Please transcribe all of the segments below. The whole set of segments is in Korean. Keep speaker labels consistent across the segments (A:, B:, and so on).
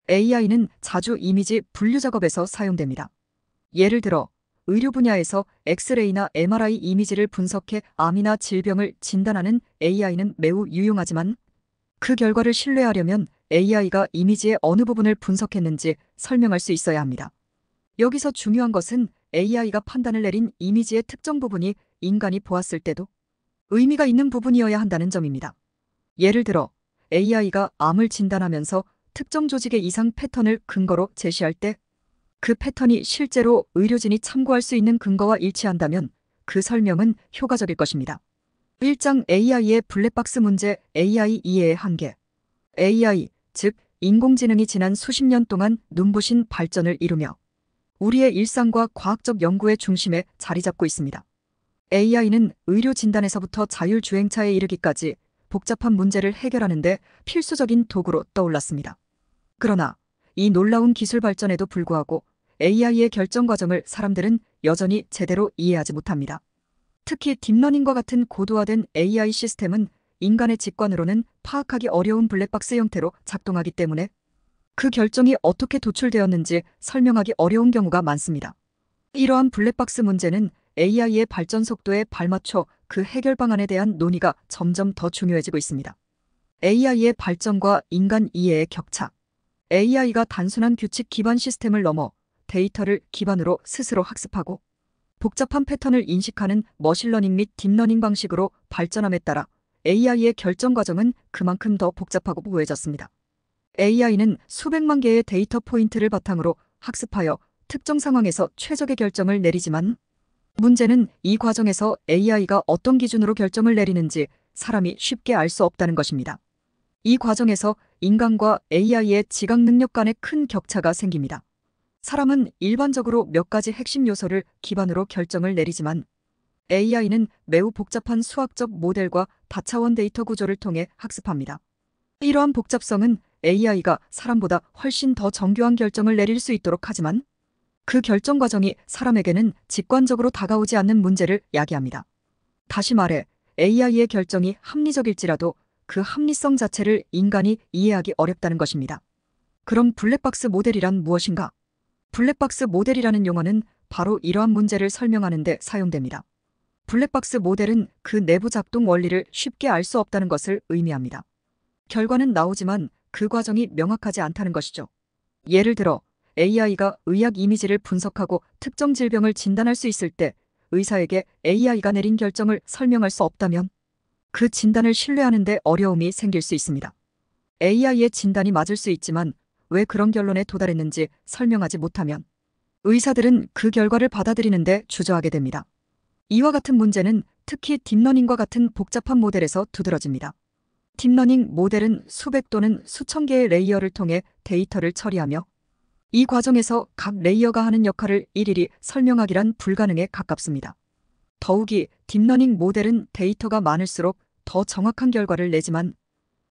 A: AI는 자주 이미지 분류 작업에서 사용됩니다. 예를 들어 의료 분야에서 엑스레이나 MRI 이미지를 분석해 암이나 질병을 진단하는 AI는 매우 유용하지만 그 결과를 신뢰하려면 AI가 이미지의 어느 부분을 분석했는지 설명할 수 있어야 합니다. 여기서 중요한 것은 AI가 판단을 내린 이미지의 특정 부분이 인간이 보았을 때도 의미가 있는 부분이어야 한다는 점입니다. 예를 들어 AI가 암을 진단하면서 특정 조직의 이상 패턴을 근거로 제시할 때 그 패턴이 실제로 의료진이 참고할 수 있는 근거와 일치한다면 그 설명은 효과적일 것입니다. 1장 AI의 블랙박스 문제 AI 이해의 한계. AI, 즉 인공지능이 지난 수십 년 동안 눈부신 발전을 이루며 우리의 일상과 과학적 연구의 중심에 자리 잡고 있습니다. AI는 의료 진단에서부터 자율주행차에 이르기까지 복잡한 문제를 해결하는 데 필수적인 도구로 떠올랐습니다. 그러나 이 놀라운 기술 발전에도 불구하고 AI의 결정 과정을 사람들은 여전히 제대로 이해하지 못합니다. 특히 딥러닝과 같은 고도화된 AI 시스템은 인간의 직관으로는 파악하기 어려운 블랙박스 형태로 작동하기 때문에 그 결정이 어떻게 도출되었는지 설명하기 어려운 경우가 많습니다. 이러한 블랙박스 문제는 AI의 발전 속도에 발맞춰 그 해결 방안에 대한 논의가 점점 더 중요해지고 있습니다. AI의 발전과 인간 이해의 격차. AI가 단순한 규칙 기반 시스템을 넘어 데이터를 기반으로 스스로 학습하고 복잡한 패턴을 인식하는 머신러닝 및 딥러닝 방식으로 발전함에 따라 AI의 결정 과정은 그만큼 더 복잡하고 모호해졌습니다. AI는 수백만 개의 데이터 포인트를 바탕으로 학습하여 특정 상황에서 최적의 결정을 내리지만 문제는 이 과정에서 AI가 어떤 기준으로 결정을 내리는지 사람이 쉽게 알 수 없다는 것입니다. 이 과정에서 인간과 AI의 지각 능력 간의 큰 격차가 생깁니다. 사람은 일반적으로 몇 가지 핵심 요소를 기반으로 결정을 내리지만 AI는 매우 복잡한 수학적 모델과 다차원 데이터 구조를 통해 학습합니다. 이러한 복잡성은 AI가 사람보다 훨씬 더 정교한 결정을 내릴 수 있도록 하지만 그 결정 과정이 사람에게는 직관적으로 다가오지 않는 문제를 야기합니다. 다시 말해 AI의 결정이 합리적일지라도 그 합리성 자체를 인간이 이해하기 어렵다는 것입니다. 그럼 블랙박스 모델이란 무엇인가? 블랙박스 모델이라는 용어는 바로 이러한 문제를 설명하는 데 사용됩니다. 블랙박스 모델은 그 내부 작동 원리를 쉽게 알 수 없다는 것을 의미합니다. 결과는 나오지만 그 과정이 명확하지 않다는 것이죠. 예를 들어 AI가 의학 이미지를 분석하고 특정 질병을 진단할 수 있을 때 의사에게 AI가 내린 결정을 설명할 수 없다면 그 진단을 신뢰하는 데 어려움이 생길 수 있습니다. AI의 진단이 맞을 수 있지만 왜 그런 결론에 도달했는지 설명하지 못하면 의사들은 그 결과를 받아들이는데 주저하게 됩니다. 이와 같은 문제는 특히 딥러닝과 같은 복잡한 모델에서 두드러집니다. 딥러닝 모델은 수백 또는 수천 개의 레이어를 통해 데이터를 처리하며 이 과정에서 각 레이어가 하는 역할을 일일이 설명하기란 불가능에 가깝습니다. 더욱이 딥러닝 모델은 데이터가 많을수록 더 정확한 결과를 내지만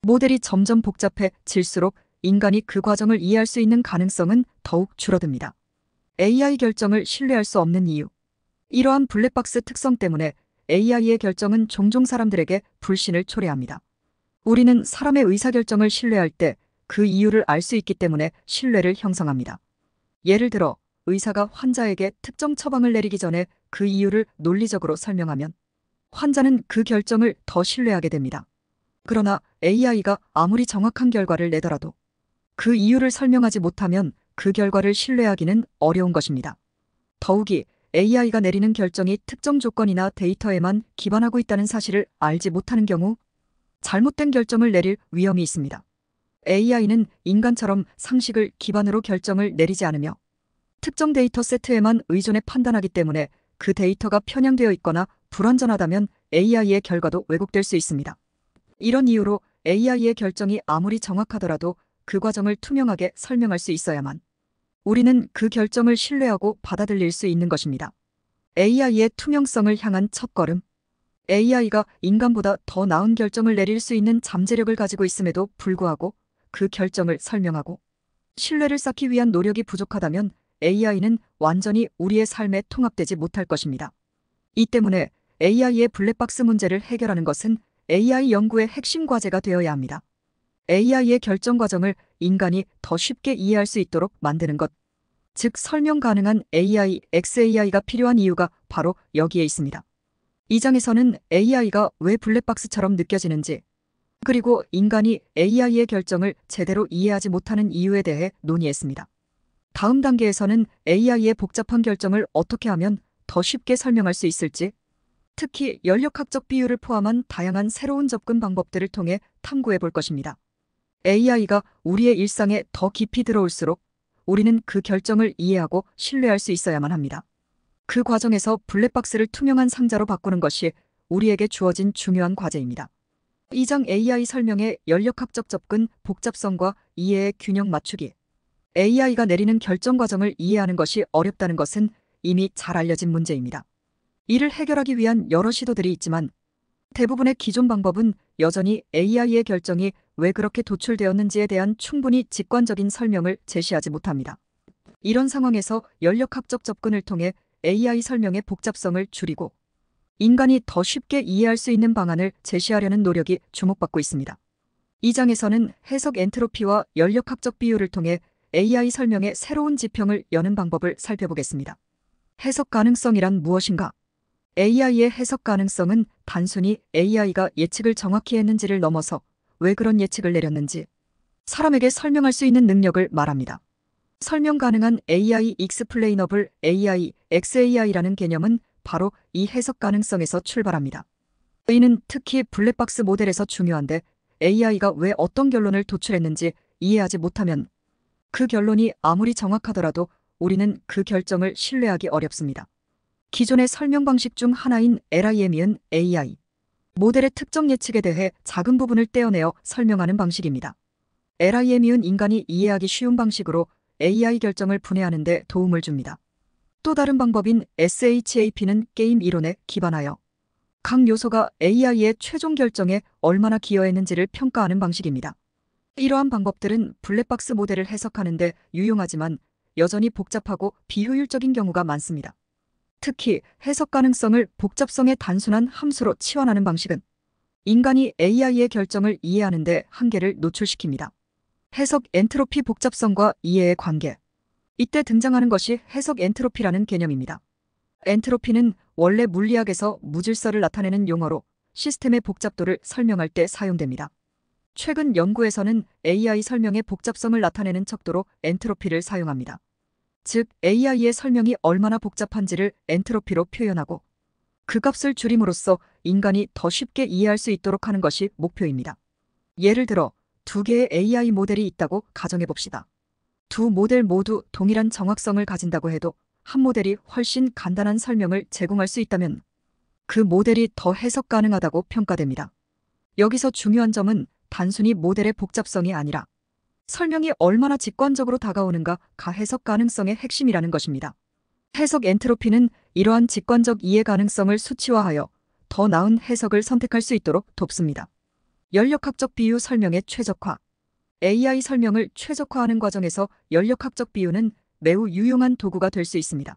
A: 모델이 점점 복잡해질수록 인간이 그 과정을 이해할 수 있는 가능성은 더욱 줄어듭니다. AI 결정을 신뢰할 수 없는 이유. 이러한 블랙박스 특성 때문에 AI의 결정은 종종 사람들에게 불신을 초래합니다. 우리는 사람의 의사결정을 신뢰할 때 그 이유를 알 수 있기 때문에 신뢰를 형성합니다. 예를 들어 의사가 환자에게 특정 처방을 내리기 전에 그 이유를 논리적으로 설명하면 환자는 그 결정을 더 신뢰하게 됩니다. 그러나 AI가 아무리 정확한 결과를 내더라도 그 이유를 설명하지 못하면 그 결과를 신뢰하기는 어려운 것입니다. 더욱이 AI가 내리는 결정이 특정 조건이나 데이터에만 기반하고 있다는 사실을 알지 못하는 경우 잘못된 결정을 내릴 위험이 있습니다. AI는 인간처럼 상식을 기반으로 결정을 내리지 않으며 특정 데이터 세트에만 의존해 판단하기 때문에 그 데이터가 편향되어 있거나 불완전하다면 AI의 결과도 왜곡될 수 있습니다. 이런 이유로 AI의 결정이 아무리 정확하더라도 그 과정을 투명하게 설명할 수 있어야만 우리는 그 결정을 신뢰하고 받아들일 수 있는 것입니다. AI의 투명성을 향한 첫걸음. AI가 인간보다 더 나은 결정을 내릴 수 있는 잠재력을 가지고 있음에도 불구하고 그 결정을 설명하고 신뢰를 쌓기 위한 노력이 부족하다면 AI는 완전히 우리의 삶에 통합되지 못할 것입니다. 이 때문에 AI의 블랙박스 문제를 해결하는 것은 AI 연구의 핵심 과제가 되어야 합니다. AI의 결정 과정을 인간이 더 쉽게 이해할 수 있도록 만드는 것. 즉 설명 가능한 AI, XAI가 필요한 이유가 바로 여기에 있습니다. 이 장에서는 AI가 왜 블랙박스처럼 느껴지는지, 그리고 인간이 AI의 결정을 제대로 이해하지 못하는 이유에 대해 논의했습니다. 다음 단계에서는 AI의 복잡한 결정을 어떻게 하면 더 쉽게 설명할 수 있을지, 특히 연력학적 비율을 포함한 다양한 새로운 접근 방법들을 통해 탐구해 볼 것입니다. AI가 우리의 일상에 더 깊이 들어올수록 우리는 그 결정을 이해하고 신뢰할 수 있어야만 합니다. 그 과정에서 블랙박스를 투명한 상자로 바꾸는 것이 우리에게 주어진 중요한 과제입니다. 이 장 AI 설명의 연력학적 접근, 복잡성과 이해의 균형 맞추기. AI가 내리는 결정 과정을 이해하는 것이 어렵다는 것은 이미 잘 알려진 문제입니다. 이를 해결하기 위한 여러 시도들이 있지만 대부분의 기존 방법은 여전히 AI의 결정이 왜 그렇게 도출되었는지에 대한 충분히 직관적인 설명을 제시하지 못합니다. 이런 상황에서 연력학적 접근을 통해 AI 설명의 복잡성을 줄이고 인간이 더 쉽게 이해할 수 있는 방안을 제시하려는 노력이 주목받고 있습니다. 이 장에서는 해석 엔트로피와 연력학적 비율을 통해 AI 설명의 새로운 지평을 여는 방법을 살펴보겠습니다. 해석 가능성이란 무엇인가? AI의 해석 가능성은 단순히 AI가 예측을 정확히 했는지를 넘어서 왜 그런 예측을 내렸는지 사람에게 설명할 수 있는 능력을 말합니다. 설명 가능한 AI Explainable AI, XAI라는 개념은 바로 이 해석 가능성에서 출발합니다. 이는 특히 블랙박스 모델에서 중요한데 AI가 왜 어떤 결론을 도출했는지 이해하지 못하면 그 결론이 아무리 정확하더라도 우리는 그 결정을 신뢰하기 어렵습니다. 기존의 설명 방식 중 하나인 LIM은 AI 모델의 특정 예측에 대해 작은 부분을 떼어내어 설명하는 방식입니다. LIM은 인간이 이해하기 쉬운 방식으로 AI 결정을 분해하는 데 도움을 줍니다. 또 다른 방법인 SHAP는 게임 이론에 기반하여 각 요소가 AI의 최종 결정에 얼마나 기여했는지를 평가하는 방식입니다. 이러한 방법들은 블랙박스 모델을 해석하는 데 유용하지만 여전히 복잡하고 비효율적인 경우가 많습니다. 특히 해석 가능성을 복잡성의 단순한 함수로 치환하는 방식은 인간이 AI의 결정을 이해하는 데 한계를 노출시킵니다. 해석 엔트로피 복잡성과 이해의 관계. 이때 등장하는 것이 해석 엔트로피라는 개념입니다. 엔트로피는 원래 물리학에서 무질서를 나타내는 용어로 시스템의 복잡도를 설명할 때 사용됩니다. 최근 연구에서는 AI 설명의 복잡성을 나타내는 척도로 엔트로피를 사용합니다. 즉, AI의 설명이 얼마나 복잡한지를 엔트로피로 표현하고 그 값을 줄임으로써 인간이 더 쉽게 이해할 수 있도록 하는 것이 목표입니다. 예를 들어 두 개의 AI 모델이 있다고 가정해봅시다. 두 모델 모두 동일한 정확성을 가진다고 해도 한 모델이 훨씬 간단한 설명을 제공할 수 있다면 그 모델이 더 해석 가능하다고 평가됩니다. 여기서 중요한 점은 단순히 모델의 복잡성이 아니라 설명이 얼마나 직관적으로 다가오는가가 해석 가능성의 핵심이라는 것입니다. 해석 엔트로피는 이러한 직관적 이해 가능성을 수치화하여 더 나은 해석을 선택할 수 있도록 돕습니다. 연력학적 비유 설명의 최적화. AI 설명을 최적화하는 과정에서 연력학적 비유는 매우 유용한 도구가 될 수 있습니다.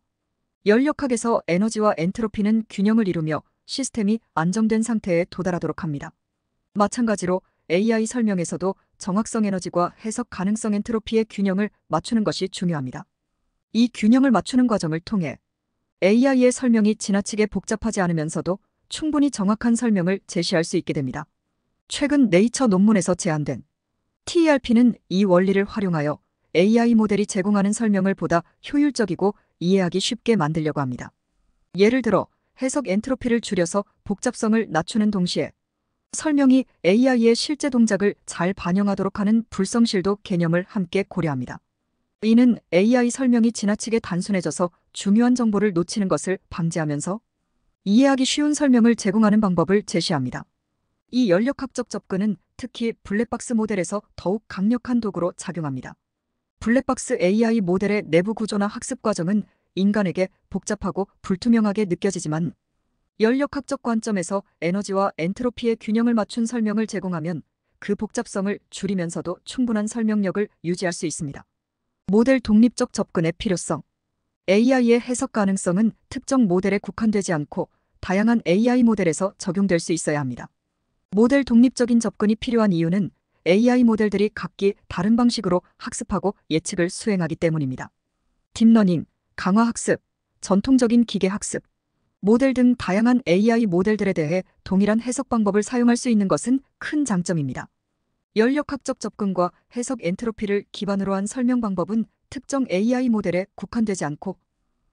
A: 연력학에서 에너지와 엔트로피는 균형을 이루며 시스템이 안정된 상태에 도달하도록 합니다. 마찬가지로 AI 설명에서도 정확성 에너지와 해석 가능성 엔트로피의 균형을 맞추는 것이 중요합니다. 이 균형을 맞추는 과정을 통해 AI의 설명이 지나치게 복잡하지 않으면서도 충분히 정확한 설명을 제시할 수 있게 됩니다. 최근 네이처 논문에서 제안된 TERP는 이 원리를 활용하여 AI 모델이 제공하는 설명을 보다 효율적이고 이해하기 쉽게 만들려고 합니다. 예를 들어 해석 엔트로피를 줄여서 복잡성을 낮추는 동시에 설명이 AI의 실제 동작을 잘 반영하도록 하는 불성실도 개념을 함께 고려합니다. 이는 AI 설명이 지나치게 단순해져서 중요한 정보를 놓치는 것을 방지하면서 이해하기 쉬운 설명을 제공하는 방법을 제시합니다. 이 연력학적 접근은 특히 블랙박스 모델에서 더욱 강력한 도구로 작용합니다. 블랙박스 AI 모델의 내부 구조나 학습 과정은 인간에게 복잡하고 불투명하게 느껴지지만 연력학적 관점에서 에너지와 엔트로피의 균형을 맞춘 설명을 제공하면 그 복잡성을 줄이면서도 충분한 설명력을 유지할 수 있습니다. 모델 독립적 접근의 필요성. AI의 해석 가능성은 특정 모델에 국한되지 않고 다양한 AI 모델에서 적용될 수 있어야 합니다. 모델 독립적인 접근이 필요한 이유는 AI 모델들이 각기 다른 방식으로 학습하고 예측을 수행하기 때문입니다. 딥러닝, 강화학습, 전통적인 기계학습, 모델 등 다양한 AI 모델들에 대해 동일한 해석 방법을 사용할 수 있는 것은 큰 장점입니다. 연력학적 접근과 해석 엔트로피를 기반으로 한 설명 방법은 특정 AI 모델에 국한되지 않고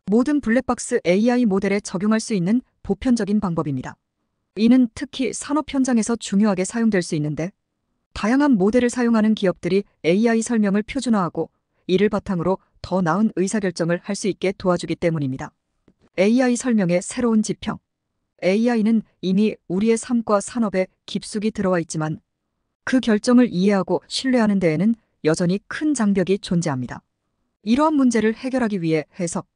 A: 모든 블랙박스 AI 모델에 적용할 수 있는 보편적인 방법입니다. 이는 특히 산업 현장에서 중요하게 사용될 수 있는데, 다양한 모델을 사용하는 기업들이 AI 설명을 표준화하고 이를 바탕으로 더 나은 의사결정을 할 수 있게 도와주기 때문입니다. AI 설명의 새로운 지평. AI는 이미 우리의 삶과 산업에 깊숙이 들어와 있지만 그 결정을 이해하고 신뢰하는 데에는 여전히 큰 장벽이 존재합니다. 이러한 문제를 해결하기 위해 해석,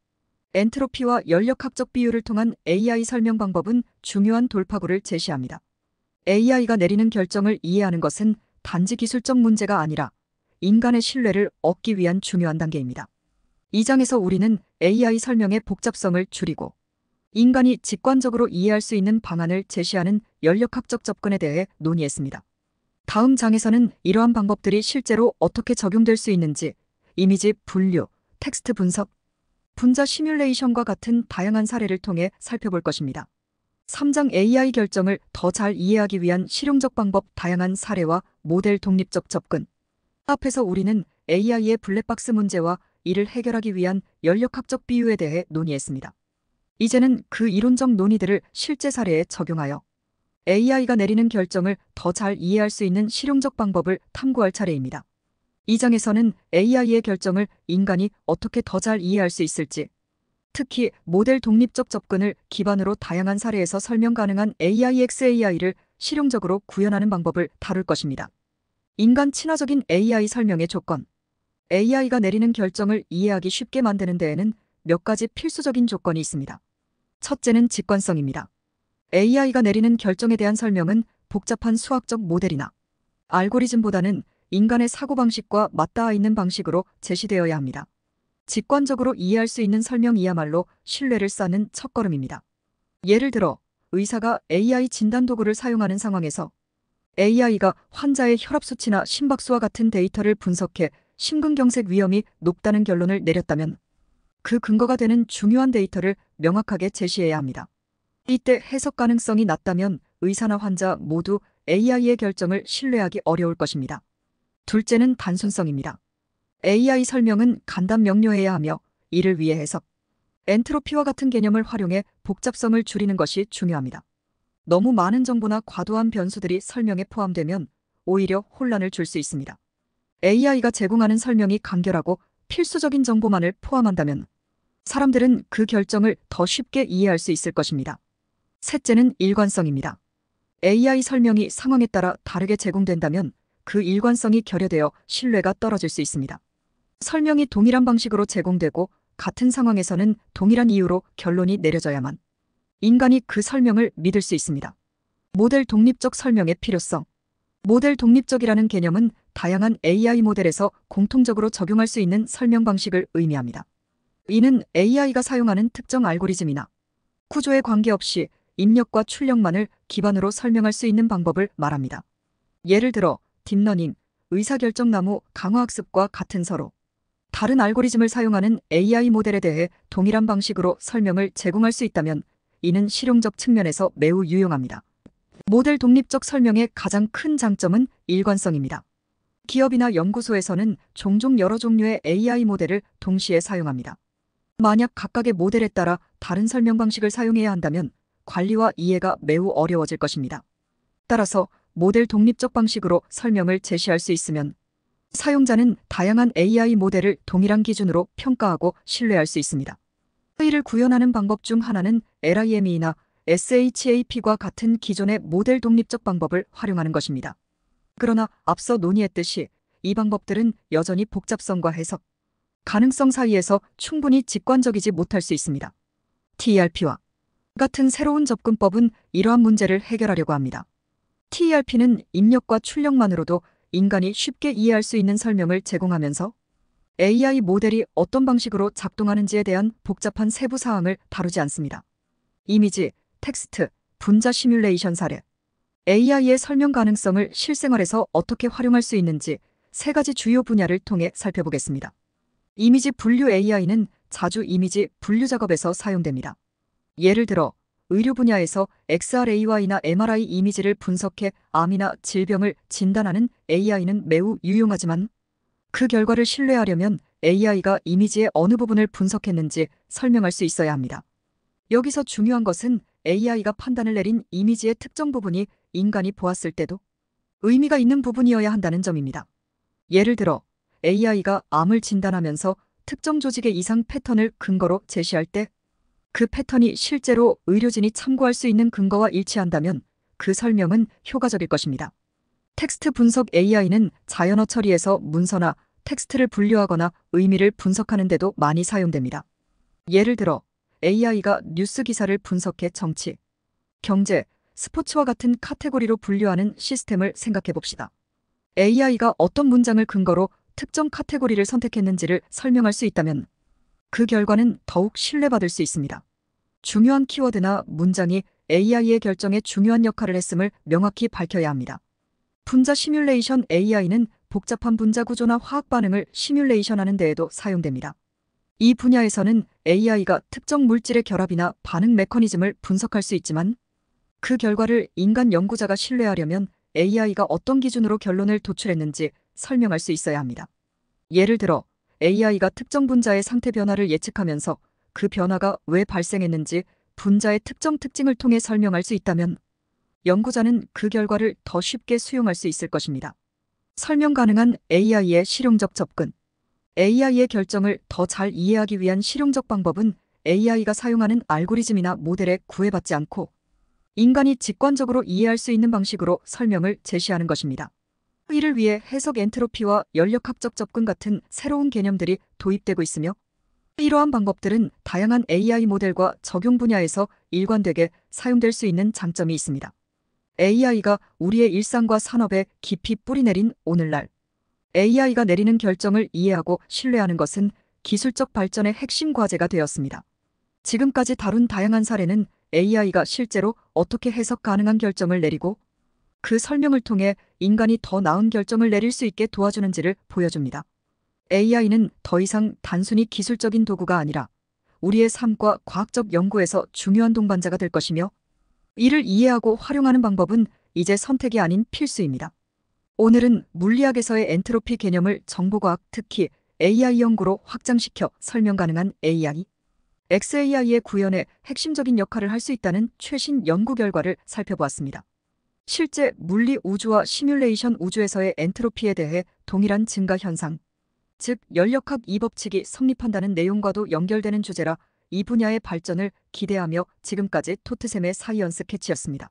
A: 엔트로피와 연력학적 비율을 통한 AI 설명 방법은 중요한 돌파구를 제시합니다. AI가 내리는 결정을 이해하는 것은 단지 기술적 문제가 아니라 인간의 신뢰를 얻기 위한 중요한 단계입니다. 이 장에서 우리는 AI 설명의 복잡성을 줄이고 인간이 직관적으로 이해할 수 있는 방안을 제시하는 연력학적 접근에 대해 논의했습니다. 다음 장에서는 이러한 방법들이 실제로 어떻게 적용될 수 있는지 이미지 분류, 텍스트 분석, 분자 시뮬레이션과 같은 다양한 사례를 통해 살펴볼 것입니다. 3장 AI 결정을 더 잘 이해하기 위한 실용적 방법, 다양한 사례와 모델 독립적 접근. 앞에서 우리는 AI의 블랙박스 문제와 이를 해결하기 위한 연력학적 비유에 대해 논의했습니다. 이제는 그 이론적 논의들을 실제 사례에 적용하여 AI가 내리는 결정을 더 잘 이해할 수 있는 실용적 방법을 탐구할 차례입니다. 이 장에서는 AI의 결정을 인간이 어떻게 더 잘 이해할 수 있을지, 특히 모델 독립적 접근을 기반으로 다양한 사례에서 설명 가능한 AI XAI를 실용적으로 구현하는 방법을 다룰 것입니다. 인간 친화적인 AI 설명의 조건. AI가 내리는 결정을 이해하기 쉽게 만드는 데에는 몇 가지 필수적인 조건이 있습니다. 첫째는 직관성입니다. AI가 내리는 결정에 대한 설명은 복잡한 수학적 모델이나 알고리즘보다는 인간의 사고방식과 맞닿아 있는 방식으로 제시되어야 합니다. 직관적으로 이해할 수 있는 설명이야말로 신뢰를 쌓는 첫걸음입니다. 예를 들어 의사가 AI 진단 도구를 사용하는 상황에서 AI가 환자의 혈압 수치나 심박수와 같은 데이터를 분석해 심근경색 위험이 높다는 결론을 내렸다면 그 근거가 되는 중요한 데이터를 명확하게 제시해야 합니다. 이때 해석 가능성이 낮다면 의사나 환자 모두 AI의 결정을 신뢰하기 어려울 것입니다. 둘째는 단순성입니다. AI 설명은 간단 명료해야 하며 이를 위해 해석, 엔트로피와 같은 개념을 활용해 복잡성을 줄이는 것이 중요합니다. 너무 많은 정보나 과도한 변수들이 설명에 포함되면 오히려 혼란을 줄 수 있습니다. AI가 제공하는 설명이 간결하고 필수적인 정보만을 포함한다면 사람들은 그 결정을 더 쉽게 이해할 수 있을 것입니다. 셋째는 일관성입니다. AI 설명이 상황에 따라 다르게 제공된다면 그 일관성이 결여되어 신뢰가 떨어질 수 있습니다. 설명이 동일한 방식으로 제공되고 같은 상황에서는 동일한 이유로 결론이 내려져야만 인간이 그 설명을 믿을 수 있습니다. 모델 독립적 설명의 필요성. 모델 독립적이라는 개념은 다양한 AI 모델에서 공통적으로 적용할 수 있는 설명 방식을 의미합니다. 이는 AI가 사용하는 특정 알고리즘이나 구조에 관계없이 입력과 출력만을 기반으로 설명할 수 있는 방법을 말합니다. 예를 들어 딥러닝, 의사결정나무, 강화학습과 같은 서로 다른 알고리즘을 사용하는 AI 모델에 대해 동일한 방식으로 설명을 제공할 수 있다면 이는 실용적 측면에서 매우 유용합니다. 모델 독립적 설명의 가장 큰 장점은 일관성입니다. 기업이나 연구소에서는 종종 여러 종류의 AI 모델을 동시에 사용합니다. 만약 각각의 모델에 따라 다른 설명 방식을 사용해야 한다면 관리와 이해가 매우 어려워질 것입니다. 따라서 모델 독립적 방식으로 설명을 제시할 수 있으면 사용자는 다양한 AI 모델을 동일한 기준으로 평가하고 신뢰할 수 있습니다. 이를 구현하는 방법 중 하나는 LIME나 SHAP과 같은 기존의 모델 독립적 방법을 활용하는 것입니다. 그러나 앞서 논의했듯이 이 방법들은 여전히 복잡성과 해석, 가능성 사이에서 충분히 직관적이지 못할 수 있습니다. TERP와 같은 새로운 접근법은 이러한 문제를 해결하려고 합니다. TERP는 입력과 출력만으로도 인간이 쉽게 이해할 수 있는 설명을 제공하면서 AI 모델이 어떤 방식으로 작동하는지에 대한 복잡한 세부 사항을 다루지 않습니다. 이미지, 텍스트, 분자 시뮬레이션 사례. AI의 설명 가능성을 실생활에서 어떻게 활용할 수 있는지 세 가지 주요 분야를 통해 살펴보겠습니다. 이미지 분류 AI는 자주 이미지 분류 작업에서 사용됩니다. 예를 들어 의료 분야에서 XRAY나 MRI 이미지를 분석해 암이나 질병을 진단하는 AI는 매우 유용하지만 그 결과를 신뢰하려면 AI가 이미지의 어느 부분을 분석했는지 설명할 수 있어야 합니다. 여기서 중요한 것은 AI가 판단을 내린 이미지의 특정 부분이 인간이 보았을 때도 의미가 있는 부분이어야 한다는 점입니다. 예를 들어 AI가 암을 진단하면서 특정 조직의 이상 패턴을 근거로 제시할 때 그 패턴이 실제로 의료진이 참고할 수 있는 근거와 일치한다면 그 설명은 효과적일 것입니다. 텍스트 분석 AI는 자연어 처리에서 문서나 텍스트를 분류하거나 의미를 분석하는 데도 많이 사용됩니다. 예를 들어 AI가 뉴스 기사를 분석해 정치, 경제, 스포츠와 같은 카테고리로 분류하는 시스템을 생각해 봅시다. AI가 어떤 문장을 근거로 특정 카테고리를 선택했는지를 설명할 수 있다면 그 결과는 더욱 신뢰받을 수 있습니다. 중요한 키워드나 문장이 AI의 결정에 중요한 역할을 했음을 명확히 밝혀야 합니다. 분자 시뮬레이션 AI는 복잡한 분자 구조나 화학 반응을 시뮬레이션하는 데에도 사용됩니다. 이 분야에서는 AI가 특정 물질의 결합이나 반응 메커니즘을 분석할 수 있지만 그 결과를 인간 연구자가 신뢰하려면 AI가 어떤 기준으로 결론을 도출했는지 설명할 수 있어야 합니다. 예를 들어 AI가 특정 분자의 상태 변화를 예측하면서 그 변화가 왜 발생했는지 분자의 특정 특징을 통해 설명할 수 있다면 연구자는 그 결과를 더 쉽게 수용할 수 있을 것입니다. 설명 가능한 AI의 실용적 접근. AI의 결정을 더 잘 이해하기 위한 실용적 방법은 AI가 사용하는 알고리즘이나 모델에 구애받지 않고 인간이 직관적으로 이해할 수 있는 방식으로 설명을 제시하는 것입니다. 이를 위해 해석 엔트로피와 연력학적 접근 같은 새로운 개념들이 도입되고 있으며 이러한 방법들은 다양한 AI 모델과 적용 분야에서 일관되게 사용될 수 있는 장점이 있습니다. AI가 우리의 일상과 산업에 깊이 뿌리내린 오늘날 AI가 내리는 결정을 이해하고 신뢰하는 것은 기술적 발전의 핵심 과제가 되었습니다. 지금까지 다룬 다양한 사례는 AI가 실제로 어떻게 해석 가능한 결정을 내리고 그 설명을 통해 인간이 더 나은 결정을 내릴 수 있게 도와주는지를 보여줍니다. AI는 더 이상 단순히 기술적인 도구가 아니라 우리의 삶과 과학적 연구에서 중요한 동반자가 될 것이며 이를 이해하고 활용하는 방법은 이제 선택이 아닌 필수입니다. 오늘은 물리학에서의 엔트로피 개념을 정보과학, 특히 AI 연구로 확장시켜 설명 가능한 AI, XAI의 구현에 핵심적인 역할을 할 수 있다는 최신 연구 결과를 살펴보았습니다. 실제 물리 우주와 시뮬레이션 우주에서의 엔트로피에 대해 동일한 증가 현상, 즉 연력학 이 법칙이 성립한다는 내용과도 연결되는 주제라 이 분야의 발전을 기대하며 지금까지 토트샘의 사이언스 캐치였습니다.